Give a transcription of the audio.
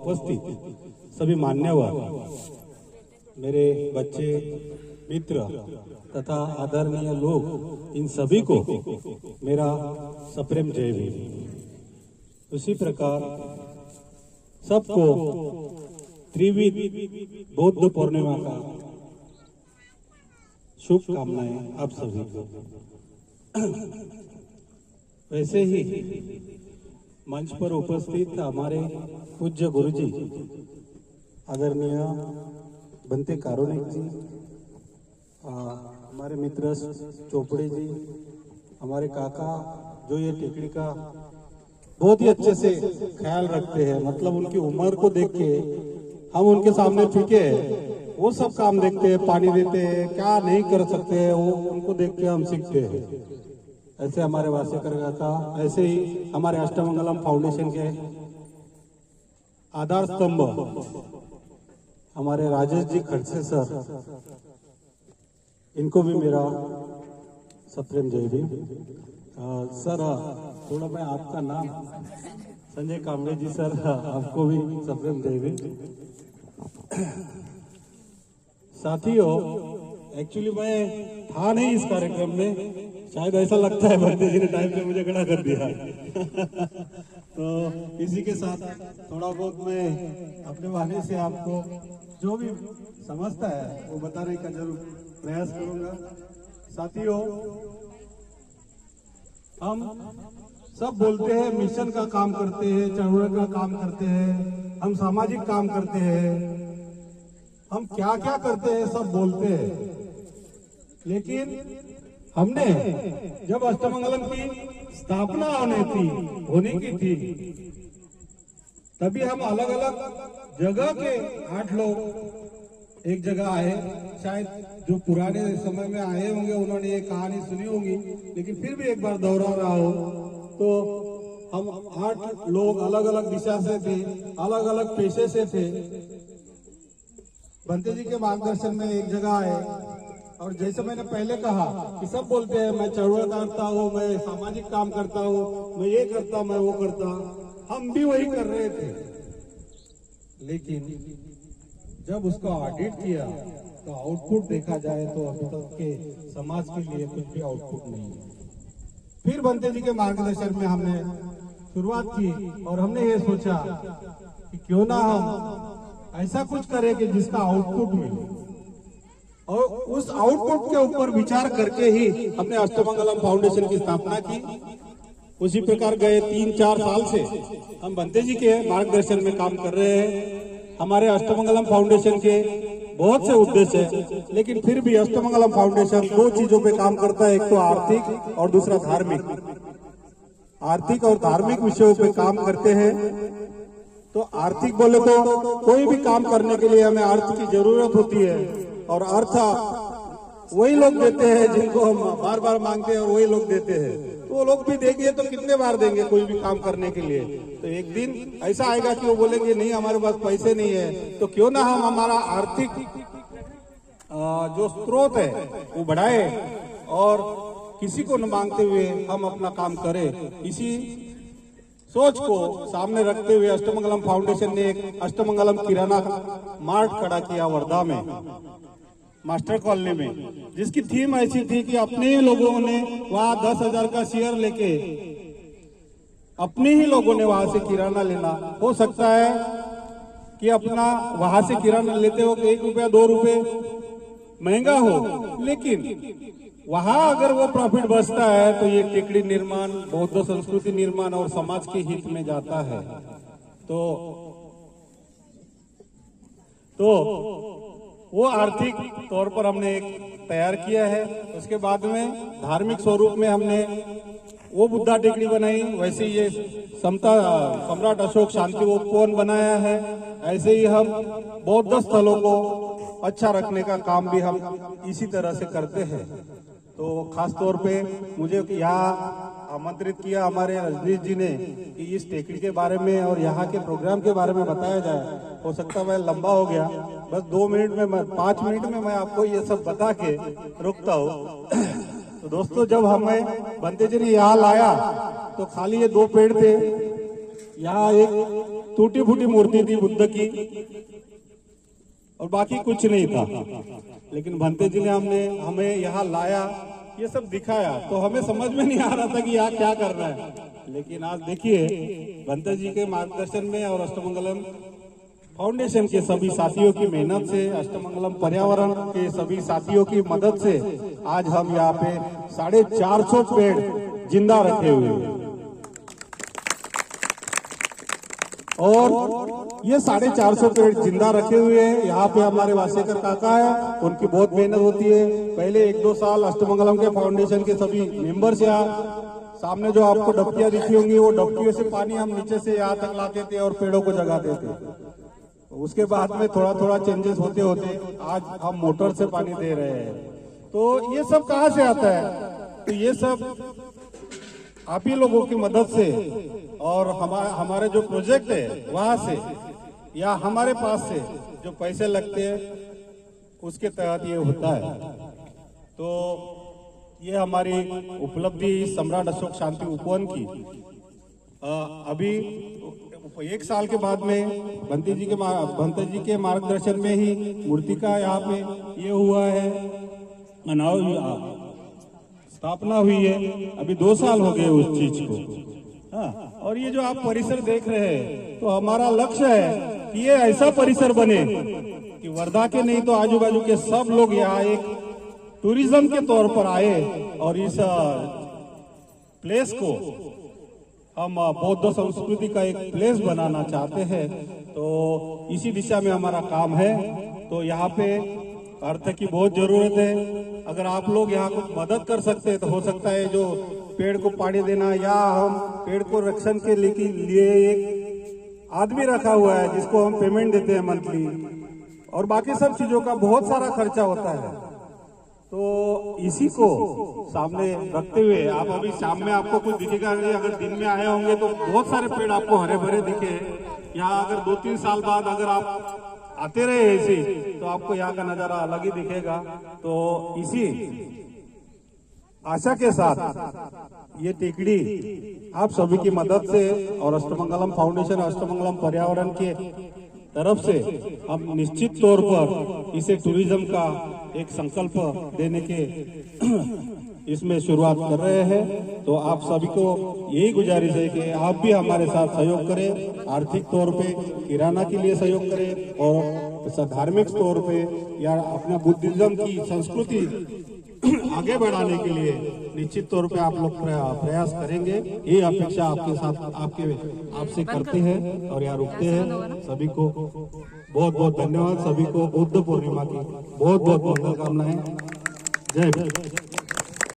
उपस्थित सभी मान्यवर, मेरे बच्चे, मित्र तथा आदरणीय लोग, इन सभी को मेरा सप्रेम जय भीम। उसी प्रकार सबको त्रिविध बौद्ध पूर्णिमा का शुभकामनाएं आप सभी को। वैसे ही मंच पर उपस्थित हमारे पूज्य गुरुजी आदरणीय बनते कारुणिक जी, हमारे मित्र चोपड़े जी, हमारे काका जो ये टेकड़ी का बहुत ही अच्छे से ख्याल रखते हैं, मतलब उनकी उम्र को देख के हम उनके सामने फीके हैं, वो सब काम देखते हैं, पानी देते हैं, क्या नहीं कर सकते हैं वो उनको देख के हम सीखते हैं। ऐसे हमारे वासेकर काका, ऐसे ही हमारे अष्टमंगलम फाउंडेशन के आधार स्तंभ हमारे राजेश जी खड़से सर, इनको भी मेरा सप्रेम जय भीम। सर थोड़ा मैं आपका नाम संजय कांबळे जी सर, आपको भी सप्रेम जय भीम। साथियों, एक्चुअली मैं था नहीं इस कार्यक्रम में, शायद ऐसा लगता है भक्ति जी ने टाइम पे मुझे खड़ा कर दिया तो इसी के साथ थोड़ा बहुत मैं अपने वाले से आपको जो भी समझता है वो बताने का जरूर प्रयास करूंगा। साथियों, हम सब बोलते हैं मिशन का काम करते हैं, चळवळ का काम करते हैं, हम सामाजिक काम करते हैं, हम क्या क्या करते हैं सब बोलते हैं, लेकिन हमने जब अष्टमंगलम की स्थापना होने की थी तभी हम अलग अलग जगह के 8 लोग एक जगह आए। शायद जो पुराने समय में आए होंगे उन्होंने ये कहानी सुनी होगी, लेकिन फिर भी एक बार दोहरा रहा हो तो हम 8 लोग अलग अलग दिशा से थे, अलग अलग पेशे से थे। बनते जी के मार्गदर्शन में एक जगह आए और जैसे मैंने पहले कहा कि सब बोलते हैं मैं चळवळ करता हूँ, मैं सामाजिक काम करता हूँ, मैं ये करता, मैं वो करता, हम भी वही कर रहे थे। लेकिन जब उसका ऑडिट किया तो आउटपुट देखा जाए तो अभी तक के समाज के लिए कुछ भी आउटपुट नहीं है। फिर बनते जी के मार्गदर्शन में हमने शुरुआत की और हमने ये सोचा कि क्यों ना हम ऐसा कुछ करें कि जिसका आउटपुट मिले, और उस आउटपुट के ऊपर विचार करके ही हमने अष्टमंगलम फाउंडेशन की स्थापना की। उसी प्रकार गए 3-4 साल से हम बनते जी के मार्गदर्शन में काम कर रहे हैं। हमारे अष्टमंगलम फाउंडेशन के बहुत से उद्देश्य है, लेकिन फिर भी अष्टमंगलम फाउंडेशन 2 चीजों पे काम करता है, एक तो आर्थिक और दूसरा धार्मिक। आर्थिक और धार्मिक विषयों पे काम करते हैं। तो आर्थिक बोले तो कोई भी काम करने के लिए हमें अर्थ की जरूरत होती है, और अर्थ वही लोग देते हैं जिनको हम बार बार मांगते हैं और वही लोग देते हैं। तो वो लोग भी देंगे तो कितने बार देंगे कोई भी काम करने के लिए। तो एक दिन ऐसा आएगा कि वो बोलेंगे नहीं हमारे पास पैसे नहीं है, तो क्यों ना हम हमारा आर्थिक जो स्रोत है वो बढ़ाए और किसी को न मांगते हुए हम अपना काम करें। इसी सोच को सामने रखते हुए अष्टमंगलम फाउंडेशन ने एक अष्टमंगलम किराना मार्ट खड़ा किया वर्धा में, मास्टर कॉलोनी में, जिसकी थीम ऐसी थी कि अपने ही लोगों ने वहां 10,000 का शेयर लेके अपने ही लोगों ने वहां से किराना लेना। हो सकता है कि अपना वहां से किराना लेते हो 1 रुपया 2 रुपए महंगा हो, लेकिन वहां अगर वो प्रॉफिट बचता है तो ये टेकड़ी निर्माण, बौद्ध संस्कृति निर्माण और समाज के हित में जाता है। तो वो आर्थिक तौर पर हमने एक तैयार किया है। उसके बाद में धार्मिक स्वरूप में हमने वो बुद्धा टेकड़ी बनाई, वैसे ये सम्राट अशोक शांति उपवन बनाया है। ऐसे ही हम बौद्ध स्थलों को अच्छा रखने का काम भी हम इसी तरह से करते हैं। तो खास तौर पे मुझे यहाँ आमंत्रित किया हमारे रजनीश जी ने कि इस टेकड़ी के बारे में और यहाँ के प्रोग्राम के बारे में बताया जाए। हो सकता है लंबा हो गया, बस 2 मिनट में 5 मिनट में मैं आपको ये सब बता के रुकता हूँ। तो दोस्तों, जब हमें बनते जी ने यहाँ लाया तो खाली ये 2 पेड़ थे, यहाँ एक टूटी फूटी मूर्ति थी बुद्ध की और बाकी कुछ नहीं था। लेकिन भंते जी ने हमें यहाँ लाया, ये सब दिखाया, तो हमें समझ में नहीं आ रहा था कि यहाँ क्या कर रहा है। लेकिन आज देखिए भंते जी के मार्गदर्शन में और अष्टमंगलम फाउंडेशन के सभी साथियों की मेहनत से, अष्टमंगलम पर्यावरण के सभी साथियों की मदद से आज हम यहाँ पे 450 पेड़ जिंदा रखे हुए हैं। और ये 450 पेड़ जिंदा रखे हुए हैं। यहाँ पे हमारे वासेकर काका है, उनकी बहुत मेहनत होती है। पहले 1-2 साल अष्टमंगलम के फाउंडेशन के सभी मेंबर्स यहाँ, सामने जो आपको डबकियां दिखी होंगी, वो डबकियों से पानी हम नीचे से यहाँ तक लाते थे और पेड़ों को जगाते थे। उसके बाद में थोड़ा थोड़ा चेंजेस होते होते आज हम मोटर से पानी दे रहे हैं। तो ये सब कहाँ से आता है? तो ये सब आप ही लोगों की मदद से और हमारे जो प्रोजेक्ट है वहां से या हमारे पास से जो पैसे लगते हैं उसके तहत ये होता है। तो ये हमारी उपलब्धि सम्राट अशोक शांति उपवन की अभी 1 साल के बाद में भंते जी के मार्गदर्शन में ही मूर्ति का यहाँ पे ये हुआ है, स्थापना हुई है। अभी 2 साल हो गए उस चीज को। हाँ, और ये जो आप परिसर देख रहे हैं, तो हमारा लक्ष्य है कि ये ऐसा परिसर बने कि वर्धा के नहीं तो आजू बाजू के सब लोग यहाँ एक टूरिज्म के तौर पर आए और इस प्लेस को हम बौद्ध संस्कृति का एक प्लेस बनाना चाहते हैं। तो इसी दिशा में हमारा काम है। तो यहाँ पे अर्थ की बहुत जरूरत है। अगर आप लोग यहाँ कुछ मदद कर सकते हैं तो हो सकता है जो पेड़ को पानी देना, या हम पेड़ को रक्षण के लिए एक आदमी रखा हुआ है जिसको हम पेमेंट देते हैं मंथली, और बाकी सब चीजों का बहुत सारा खर्चा होता है। तो इसी को सामने रखते हुए आप अभी शाम में आपको कुछ दिखेगा नहीं, अगर दिन में आए होंगे तो बहुत सारे पेड़ आपको हरे भरे दिखे। यहाँ अगर 2-3 साल बाद अगर आप आते रहे ऐसे, तो आपको यहाँ का नजारा अलग ही दिखेगा। तो इसी आशा के साथ ये टेकड़ी आप सभी की मदद से और अष्टमंगलम फाउंडेशन, अष्टमंगलम पर्यावरण के तरफ से हम निश्चित तौर पर इसे टूरिज्म का एक संकल्प देने के इसमें शुरुआत कर रहे हैं। तो आप सभी को यही गुजारिश है कि आप भी हमारे साथ सहयोग करें, आर्थिक तौर पे किराना के लिए सहयोग करें, और धार्मिक तौर पे या अपना बुद्धिज्म की संस्कृति आगे बढ़ाने के लिए निश्चित तौर पे आप लोग प्रयास करेंगे। ये अपेक्षा आपके साथ आपसे करते हैं और यहाँ रुकते हैं। सभी को बहुत बहुत धन्यवाद। सभी को बुद्ध पूर्णिमा की बहुत बहुत मंगल कामनाएं। जय हिंद।